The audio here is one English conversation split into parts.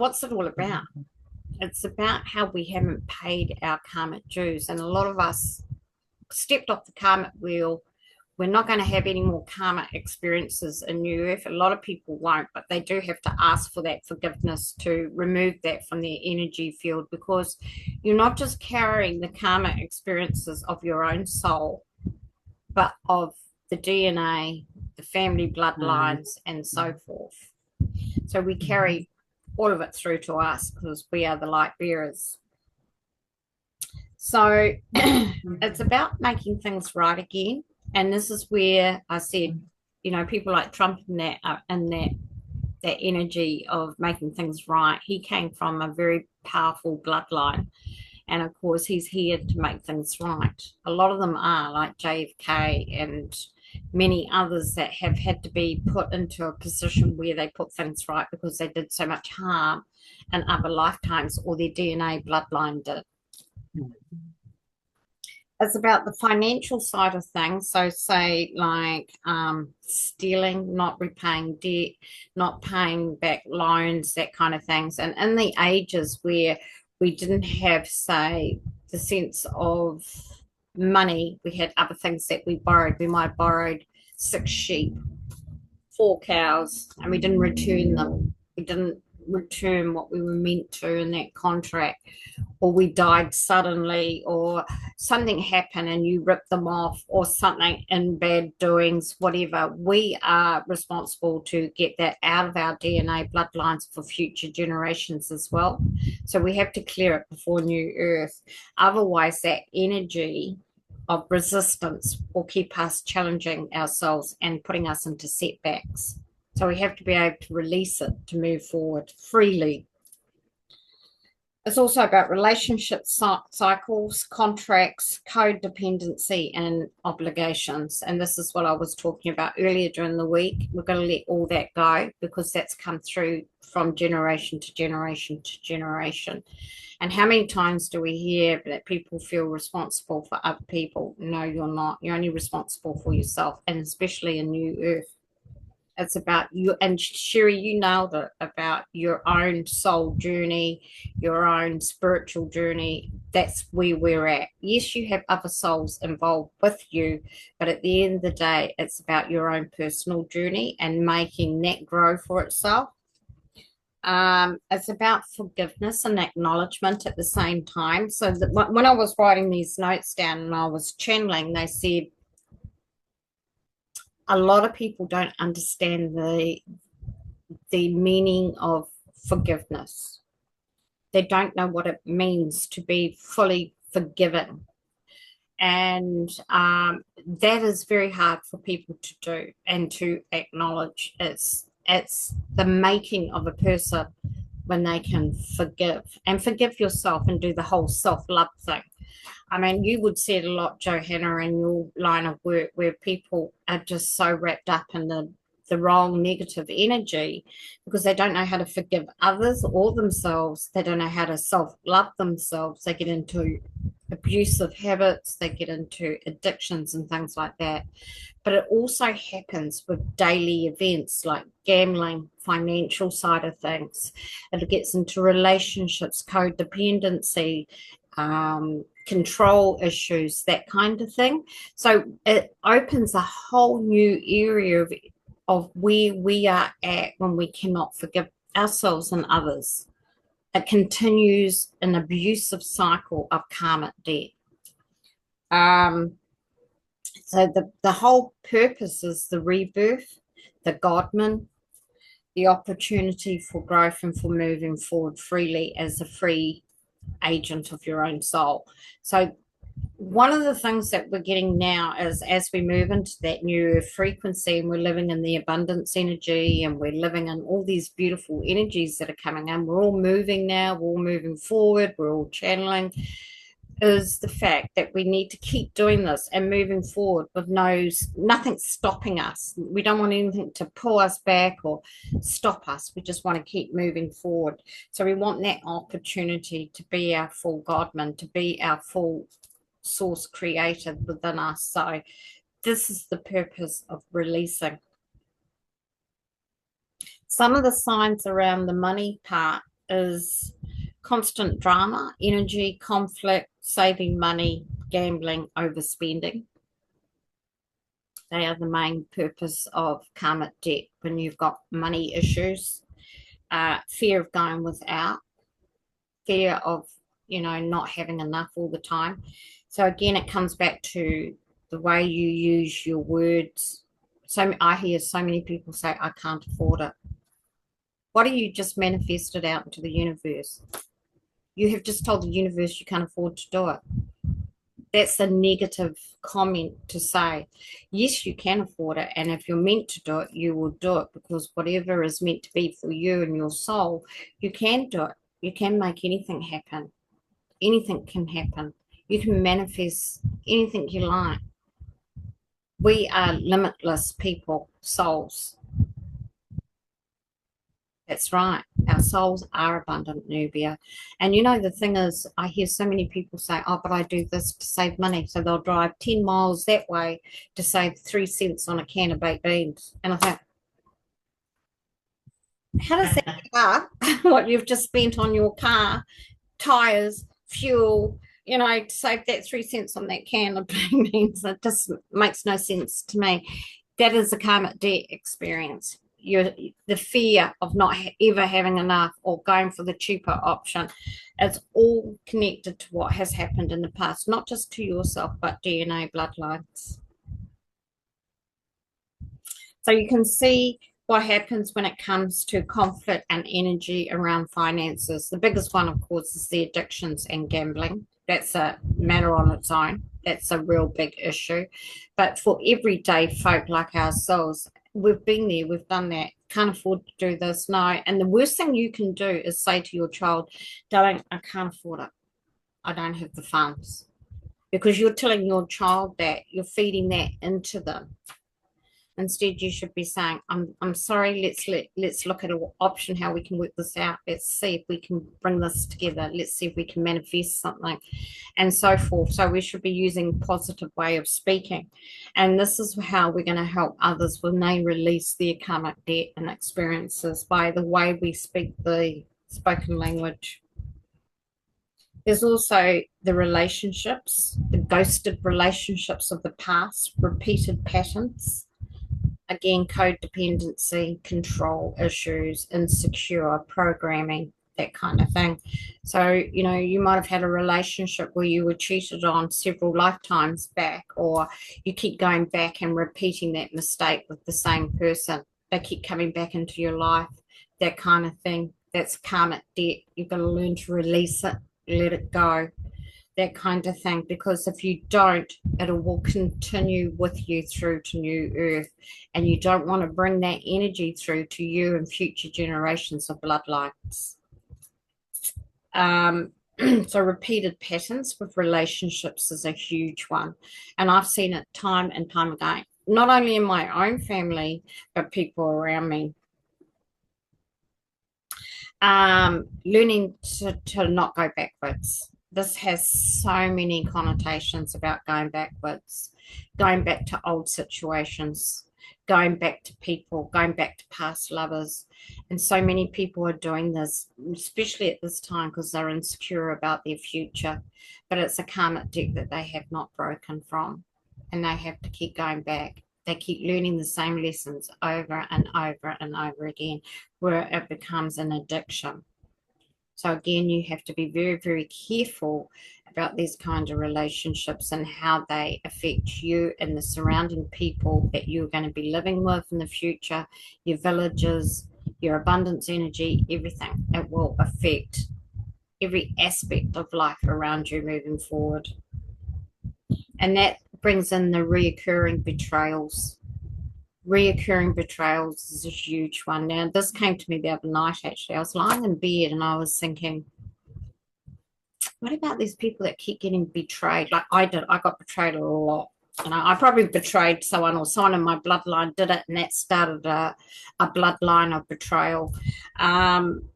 what's it all about? It's about how we haven't paid our karmic dues. And a lot of us stepped off the karmic wheel. We're not going to have any more karma experiences in New Earth. A lot of people won't, but they do have to ask for that forgiveness to remove that from their energy field, because you're not just carrying the karma experiences of your own soul, but of the DNA, the family bloodlines, and so forth. So we carry all of it through to us because we are the light bearers. So it's about making things right again. And this is where I said, people like Trump and that are in that energy of making things right. He came from a very powerful bloodline. And of course, he's here to make things right. A lot of them are, like JFK and many others that have had to be put into a position where they put things right because they did so much harm in other lifetimes, or their DNA bloodline did. It's about the financial side of things. So say like stealing, not repaying debt, not paying back loans, that kind of things. And in the ages where we didn't have, say, the sense of money, we had other things that we borrowed. We might have borrowed 6 sheep, 4 cows, and we didn't return them. We didn't return what we were meant to in that contract, or we died suddenly, or something happened and you ripped them off, or something in bad doings, whatever. We are responsible to get that out of our DNA bloodlines for future generations as well. So we have to clear it before New Earth. Otherwise, that energy of resistance will keep us challenging ourselves and putting us into setbacks. So we have to be able to release it to move forward freely. It's also about relationship cycles, contracts, codependency, and obligations. And this is what I was talking about earlier during the week. We're going to let all that go because that's come through from generation to generation to generation. And how many times do we hear that people feel responsible for other people? No, you're not. You're only responsible for yourself, and especially in New Earth. It's about you. And Sherry, you nailed it, about your own soul journey, your own spiritual journey. That's where we're at. Yes, you have other souls involved with you, but at the end of the day, it's about your own personal journey and making that grow for itself. It's about forgiveness and acknowledgement at the same time. So that when I was writing these notes down and I was channeling, they said, a lot of people don't understand the meaning of forgiveness. They don't know what it means to be fully forgiven. And that is very hard for people to do and to acknowledge. It's the making of a person when they can forgive yourself and do the whole self-love thing. I mean, you would see it a lot, Johanna, in your line of work, where people are just so wrapped up in the wrong negative energy because they don't know how to forgive others or themselves. They don't know how to self-love themselves. They get into abusive habits, they get into addictions and things like that. But it also happens with daily events like gambling, financial side of things. It gets into relationships, codependency, control issues, that kind of thing. So it opens a whole new area of where we are at when we cannot forgive ourselves and others. It continues an abusive cycle of karmic debt. So the whole purpose is the rebirth, the Godman, the opportunity for growth and for moving forward freely as a free agent of your own soul. So one of the things that we're getting now is, as we move into that new frequency and we're living in the abundance energy and we're living in all these beautiful energies that are coming in, we're all moving now, we're all moving forward, we're all channeling, is the fact that we need to keep doing this and moving forward with nothing stopping us. We don't want anything to pull us back or stop us. We just want to keep moving forward. So we want that opportunity to be our full Godman, to be our full source creator within us. So this is the purpose of releasing. Some of the signs around the money part is constant drama, energy, conflict, saving money, gambling, overspending. They are the main purpose of karmic debt when you've got money issues. Fear of going without, fear of, not having enough all the time. So again, it comes back to the way you use your words. So I hear so many people say, I can't afford it. What do you just manifested out into the universe? You have just told the universe you can't afford to do it. That's a negative comment to say. Yes, you can afford it. And if you're meant to do it, you will do it, because whatever is meant to be for you and your soul, you can do it. You can make anything happen. Anything can happen. You can manifest anything you like. We are limitless people, souls. That's right. Our souls are abundant, Nubia. And the thing is, I hear so many people say, oh, but I do this to save money. So they'll drive 10 miles that way to save 3 cents on a can of baked beans. And I think, how does that car, what you've just spent on your car, tires, fuel, to save that 3 cents on that can of baked beans, it just makes no sense to me. That is a karmic debt experience. The fear of not ever having enough or going for the cheaper option. It's all connected to what has happened in the past, not just to yourself, but DNA bloodlines. So you can see what happens when it comes to conflict and energy around finances. The biggest one, of course, is the addictions and gambling. That's a matter on its own. That's a real big issue. But for everyday folk like ourselves, we've been there, we've done that, can't afford to do this, no. And the worst thing you can do is say to your child, darling, I can't afford it. I don't have the funds. Because you're telling your child that, you're feeding that into them. Instead, you should be saying, I'm sorry, let's look at an option, how we can work this out. Let's see if we can bring this together. Let's see if we can manifest something, and so forth. So we should be using positive way of speaking. And this is how we're going to help others when they release their karmic debt and experiences, by the way we speak the spoken language. There's also the relationships, the ghosted relationships of the past, repeated patterns. Again, codependency, control issues, insecure programming, that kind of thing. So, you might have had a relationship where you were cheated on several lifetimes back, or you keep going back and repeating that mistake with the same person. They keep coming back into your life, that kind of thing. That's karmic debt. You've got to learn to release it, let it go. That kind of thing, because if you don't, it will continue with you through to new earth, and you don't want to bring that energy through to you and future generations of bloodlines. So repeated patterns with relationships is a huge one, and I've seen it time and time again, not only in my own family but people around me. Learning to not go backwards. This has so many connotations about going backwards, going back to old situations, going back to people, going back to past lovers. And so many people are doing this, especially at this time, because they're insecure about their future. But it's a karmic debt that they have not broken from, and they have to keep going back. They keep learning the same lessons over and over and over again, where it becomes an addiction. So again, you have to be very, very careful about these kind of relationships and how they affect you and the surrounding people that you're going to be living with in the future, your villages, your abundance energy, everything. It will affect every aspect of life around you moving forward. And that brings in the reoccurring betrayals. Reoccurring betrayals is a huge one. Now, this came to me the other night, actually. I was lying in bed and I was thinking, what about these people that keep getting betrayed? Like I did. I got betrayed a lot. I probably betrayed someone, or someone in my bloodline did it, and that started a bloodline of betrayal,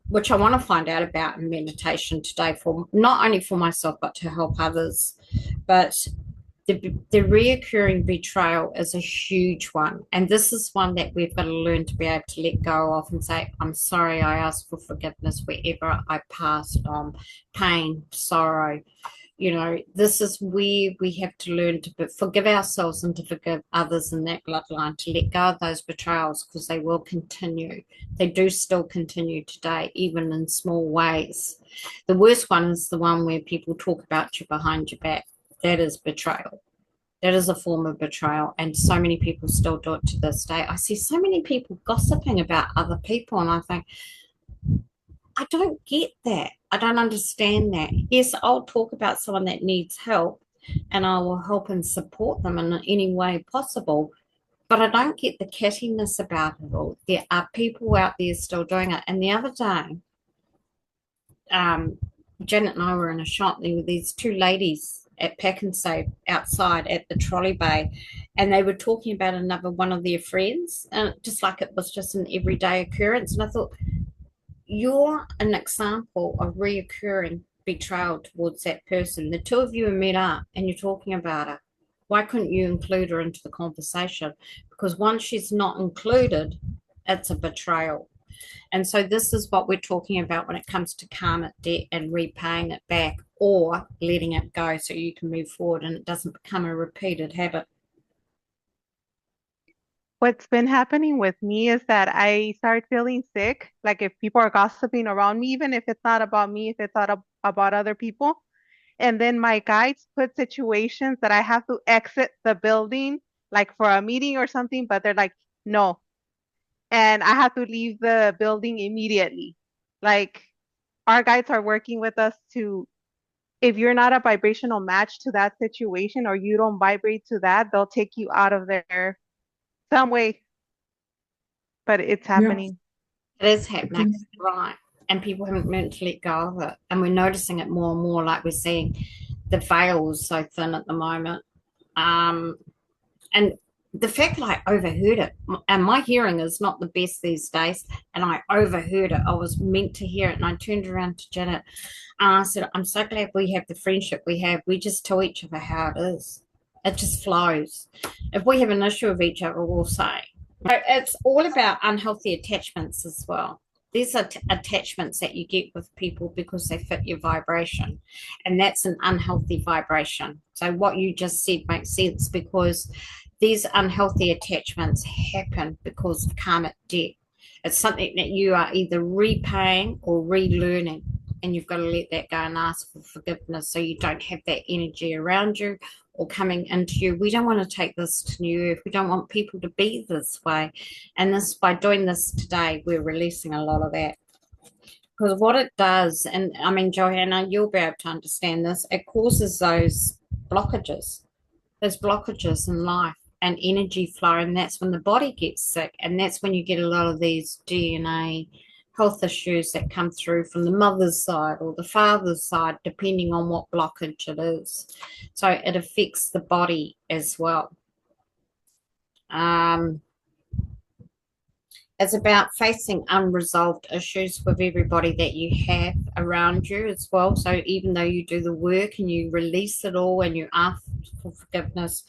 which I want to find out about in meditation today, for not only for myself but to help others. But The reoccurring betrayal is a huge one. And this is one that we've got to learn to be able to let go of and say, I'm sorry, I ask for forgiveness wherever I passed on pain, sorrow. This is where we have to learn to forgive ourselves and to forgive others in that bloodline, to let go of those betrayals because they will continue. They do still continue today, even in small ways. The worst one is the one where people talk about you behind your back. That is betrayal. That is a form of betrayal, and so many people still do it to this day. I see so many people gossiping about other people, and I think, I don't get that. I don't understand that. Yes, I'll talk about someone that needs help, and I will help and support them in any way possible, but I don't get the cattiness about it all. There are people out there still doing it. And the other day, um, Janet and I were in a shop. There were these two ladies at Pack and Save outside at the trolley bay, and they were talking about another one of their friends, and just like it was just an everyday occurrence. And I thought, you're an example of reoccurring betrayal towards that person. The two of you are met up and you're talking about her. Why couldn't you include her into the conversation? Because once she's not included, it's a betrayal. And so this is what we're talking about when it comes to karmic debt and repaying it back or letting it go so you can move forward and it doesn't become a repeated habit. What's been happening with me is that I start feeling sick. Like if people are gossiping around me, even if it's not about me, if it's not about other people. And then my guides put situations that I have to exit the building, like for a meeting or something, but they're like, no. And I have to leave the building immediately. Like our guides are working with us to, if you're not a vibrational match to that situation or you don't vibrate to that, they'll take you out of there some way, but it's Yeah. happening. It is happening, right? And people haven't learned to let go of it. And we're noticing it more and more, like we're seeing the veils so thin at the moment. Um, and the fact that I overheard it, and my hearing is not the best these days, and I overheard it. I was meant to hear it, and I turned around to Janet and I said, I'm so glad we have the friendship we have. We just tell each other how it is. It just flows. If we have an issue with each other, we'll say. It's all about unhealthy attachments as well. These are attachments that you get with people because they fit your vibration, and that's an unhealthy vibration. So, what you just said makes sense because these unhealthy attachments happen because of karmic debt. It's something that you are either repaying or relearning, and you've got to let that go and ask for forgiveness so you don't have that energy around you or coming into you. We don't want to take this to New Earth. We don't want people to be this way. And this, by doing this today, we're releasing a lot of that. Because what it does, and I mean, Johanna, you'll be able to understand this, it causes those blockages in life and energy flow. And that's when the body gets sick. And that's when you get a lot of these DNA health issues that come through from the mother's side or the father's side, depending on what blockage it is. So it affects the body as well. It's about facing unresolved issues with everybody that you have around you as well. So even though you do the work and you release it all and you ask for forgiveness,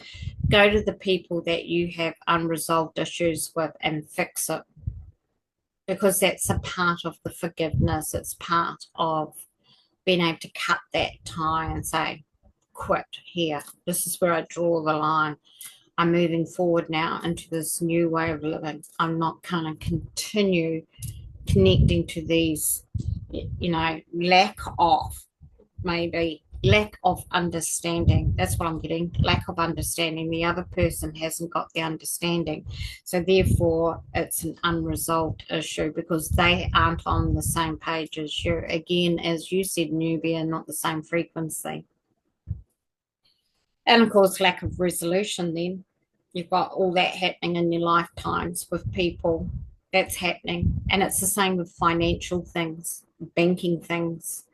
go to the people that you have unresolved issues with and fix it. Because that's a part of the forgiveness. It's part of being able to cut that tie and say, quit here. This is where I draw the line. I'm moving forward now into this new way of living. I'm not going to continue connecting to these, lack of maybe lack of understanding. That's what I'm getting. Lack of understanding. The other person hasn't got the understanding. So therefore it's an unresolved issue because they aren't on the same page as you. Again, as you said, newbie, not the same frequency. And of course, lack of resolution then. You've got all that happening in your lifetimes with people. That's happening. And it's the same with financial things, banking things,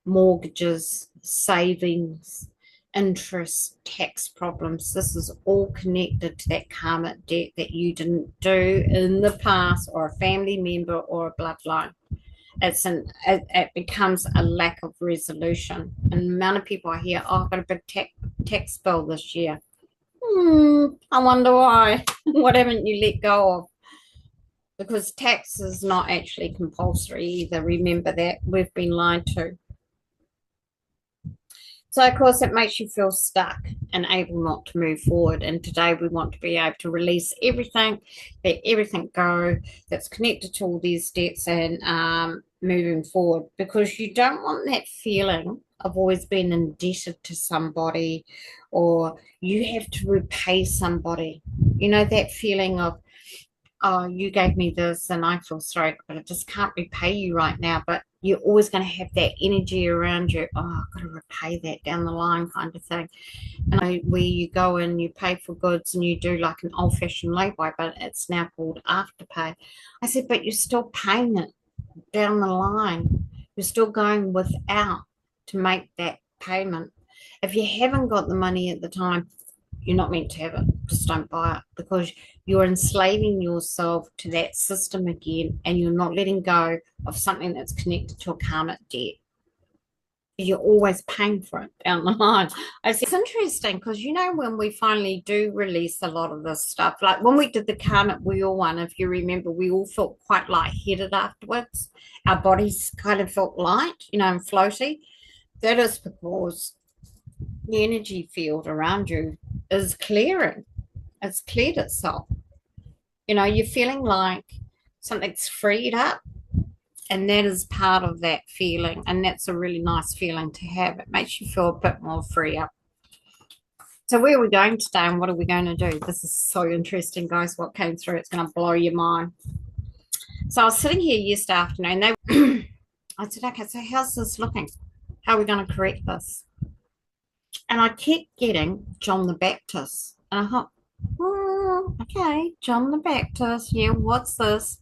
mortgages, savings, interest, tax problems. This is all connected to that karmic debt that you didn't do in the past, or a family member or a bloodline. It becomes a lack of resolution. And the amount of people I hear, oh, I've got a big tax bill this year. I wonder why. What haven't you let go of? Because tax is not actually compulsory either. Remember that. We've been lied to. So, of course, it makes you feel stuck and able not to move forward. And today we want to be able to release everything, let everything go that's connected to all these debts and moving forward, because you don't want that feeling of always being indebted to somebody or you have to repay somebody. You know, that feeling of, oh, you gave me this and I feel sorry, but I just can't repay you right now. But you're always going to have that energy around you. Oh, I've got to repay that down the line kind of thing. And where you go and you pay for goods and you do like an old fashioned lay-by, but it's now called afterpay. I said, but you're still paying it down the line. You're still going without to make that payment. If you haven't got the money at the time, you're not meant to have it. Just don't buy it, because you're enslaving yourself to that system again and you're not letting go of something that's connected to a karmic debt. You're always paying for it down the line. It's interesting because, you know, when we finally do release a lot of this stuff, like when we did the karmic wheel one, if you remember, we all felt quite lightheaded afterwards. Our bodies kind of felt light, you know, and floaty. That is because the energy field around you is clearing. It's cleared itself. You know, you're feeling like something's freed up, and that is part of that feeling. And that's a really nice feeling to have. It makes you feel a bit more free up. So where are we going today and what are we going to do? This is so interesting, guys, what came through. It's going to blow your mind. So I was sitting here yesterday afternoon. I said, okay, so how's this looking? How are we going to correct this? And I kept getting John the Baptist. And I thought, okay, John the Baptist. Yeah, what's this?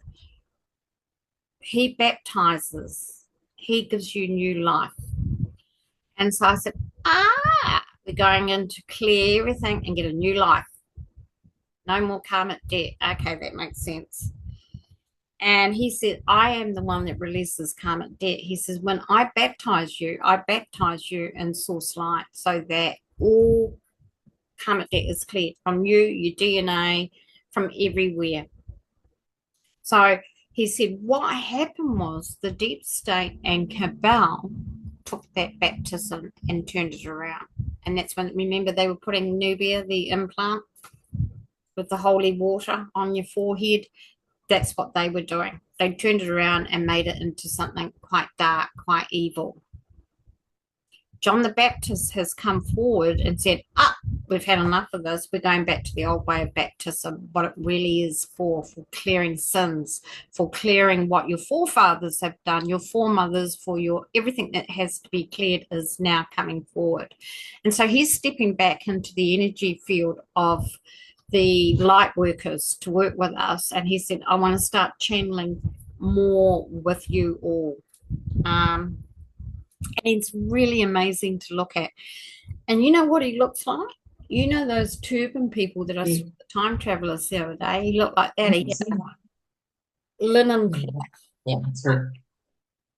He baptizes. He gives you new life. And so I said, we're going in to clear everything and get a new life. No more karmic debt. Okay, that makes sense. And he said, I am the one that releases karmic debt. He says, when I baptize you in source light so that all karmic debt is cleared from you, your DNA, from everywhere. So he said, what happened was the deep state and cabal took that baptism and turned it around. And that's when, remember, they were putting Nubia, the implant, with the holy water on your forehead. That's what they were doing. They turned it around and made it into something quite dark, quite evil. John the Baptist has come forward and said, we've had enough of this. We're going back to the old way of baptism, what it really is for clearing sins, for clearing what your forefathers have done, your foremothers, for your everything that has to be cleared is now coming forward. And so he's stepping back into the energy field of the light workers to work with us. And he said, I want to start channeling more with you all. And it's really amazing to look at. And you know what he looks like? You know those turban people that I saw the time travelers the other day? He looked like that. He had linen cloth. Yeah, that's her.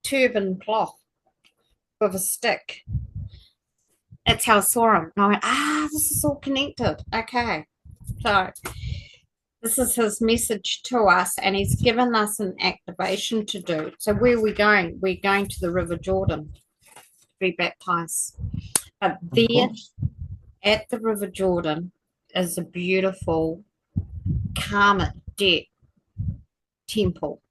Turban cloth with a stick. That's how I saw him. And I went, this is all connected. Okay. So this is his message to us, and he's given us an activation to do. So where are we going? We're going to the River Jordan to be baptized. But there at the River Jordan is a beautiful karmic debt temple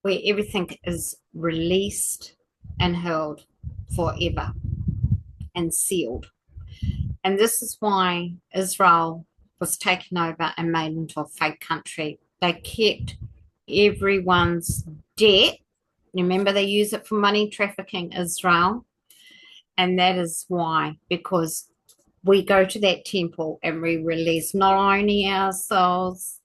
where everything is released and held forever and sealed. And this is why Israel was taken over and made into a fake country. They kept everyone's debt. Remember, they use it for money trafficking, Israel. And that is why, because we go to that temple and we release not only ourselves,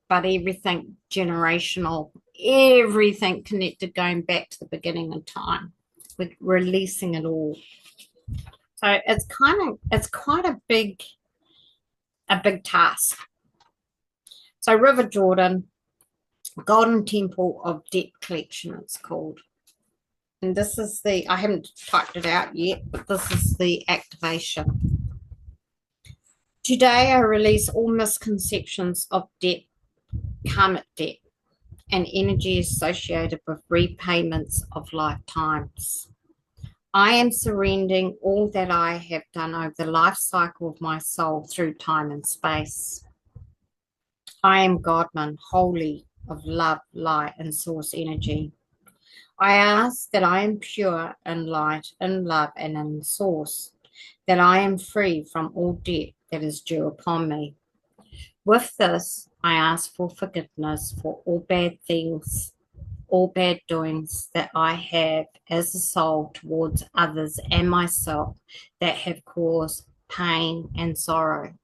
but everything generational, everything connected going back to the beginning of time. We're releasing it all. So it's quite a big task. So River Jordan, Golden Temple of Debt Collection, it's called. And this is I haven't typed it out yet, but this is the activation. Today, I release all misconceptions of debt, karmic debt, and energy associated with repayments of lifetimes. I am surrendering all that I have done over the life cycle of my soul through time and space. I am Godman, holy of love, light, and source energy. I ask that I am pure in light, in love, and in source, that I am free from all debt that is due upon me. With this, I ask for forgiveness for all bad things, all bad doings that I have as a soul towards others and myself that have caused pain and sorrow.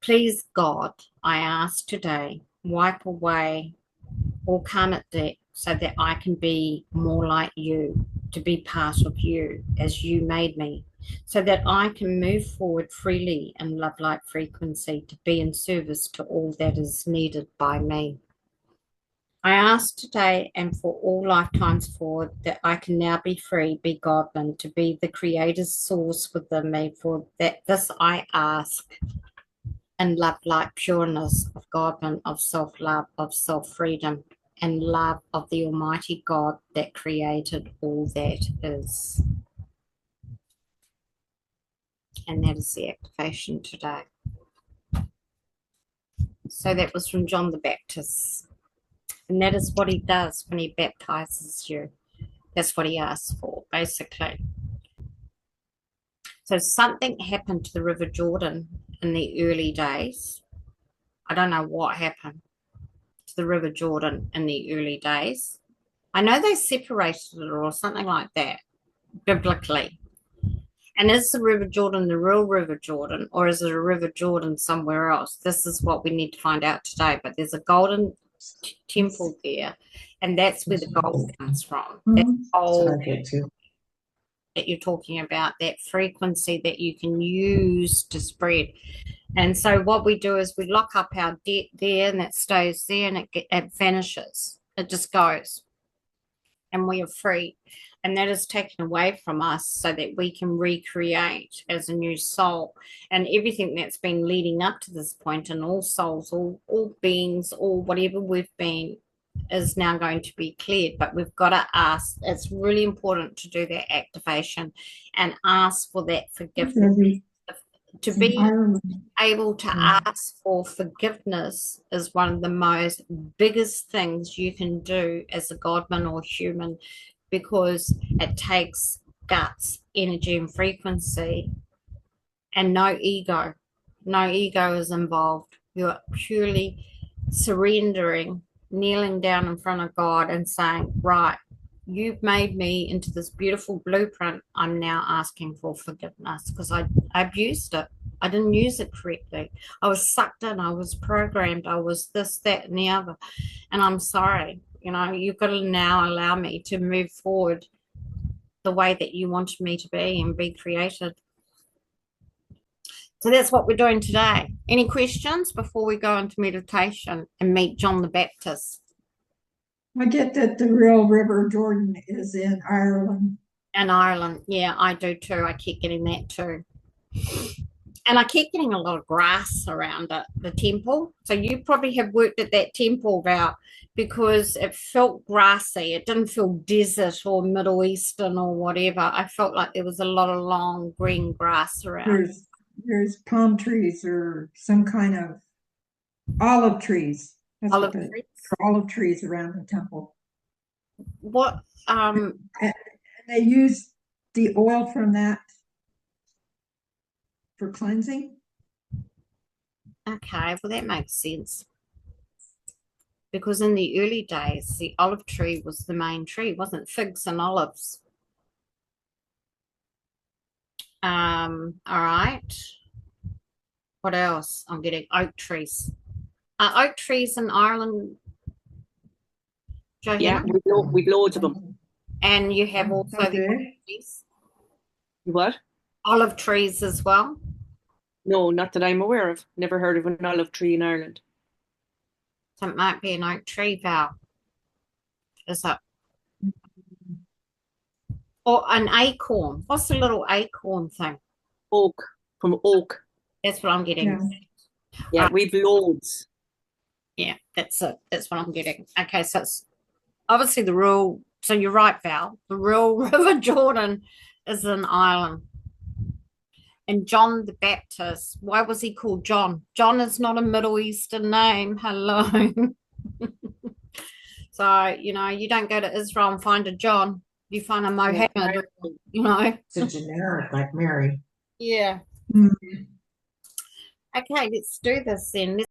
Please, God, I ask today, wipe away all karmic debt so that I can be more like you, to be part of you as you made me, so that I can move forward freely in love light frequency to be in service to all that is needed by me. I ask today and for all lifetimes forward that I can now be free, be Godman, to be the creator's source within me. For that, this I ask in love, light, pureness of Godman, of self love, of self freedom, and love of the Almighty God that created all that is. And that is the activation today. So that was from John the Baptist. And that is what he does when he baptizes you. That's what he asks for, basically. So something happened to the River Jordan in the early days. I don't know what happened to the River Jordan in the early days. I know they separated it or something like that, biblically. And is the River Jordan the real River Jordan, or is it a River Jordan somewhere else? This is what we need to find out today. But there's a golden temple there, and that's where the gold comes from. That gold that you're talking about, that frequency that you can use to spread. And so what we do is we lock up our debt there, and that stays there, and it vanishes. It just goes, and we are free. And that is taken away from us so that we can recreate as a new soul. And everything that's been leading up to this point, and all souls, all beings, all whatever we've been, is now going to be cleared. But we've got to ask. It's really important to do that activation and ask for that forgiveness. To be able to ask for forgiveness is one of the most biggest things you can do as a godman or human, because it takes guts, energy, and frequency, and no ego. No ego is involved. You're purely surrendering, kneeling down in front of God and saying, right, you've made me into this beautiful blueprint. I'm now asking for forgiveness because I abused it. I didn't use it correctly. I was sucked in. I was programmed. I was this, that, and the other. And I'm sorry. You've got to now allow me to move forward the way that you wanted me to be and be created. So that's what we're doing today. Any questions before we go into meditation and meet John the Baptist? I get that the real River Jordan is in Ireland. In Ireland, yeah, I do too. I keep getting that too. And I keep getting a lot of grass around it, the temple. So you probably have worked at that temple route because it felt grassy. It didn't feel desert or Middle Eastern or whatever. I felt like there was a lot of long green grass around. There's palm trees or some kind of olive trees. That's Olive trees? Olive trees around the temple. What? And they use the oil from that for cleansing. Okay, well that makes sense. Because in the early days, the olive tree was the main tree, wasn't it? Figs and olives. All right. What else? I'm getting oak trees. Are oak trees in Ireland, Johanna? Yeah, we've loads of them. And you have also the olive trees? What? Olive trees as well? No, not that I'm aware of. Never heard of an olive tree in Ireland. So it might be an oak tree, Val. Is that? Or an acorn. What's the little acorn thing? Oak, from oak. That's what I'm getting. Yeah. Yeah, we've loads. Yeah, that's it. That's what I'm getting. Okay, so it's obviously the real. So you're right, Val. The real River Jordan is an island. And John the Baptist, why was he called John? John is not a Middle Eastern name. Hello. So, you don't go to Israel and find a John. You find a Mohammed, It's a generic like Mary. Yeah. Mm. Okay, let's do this then.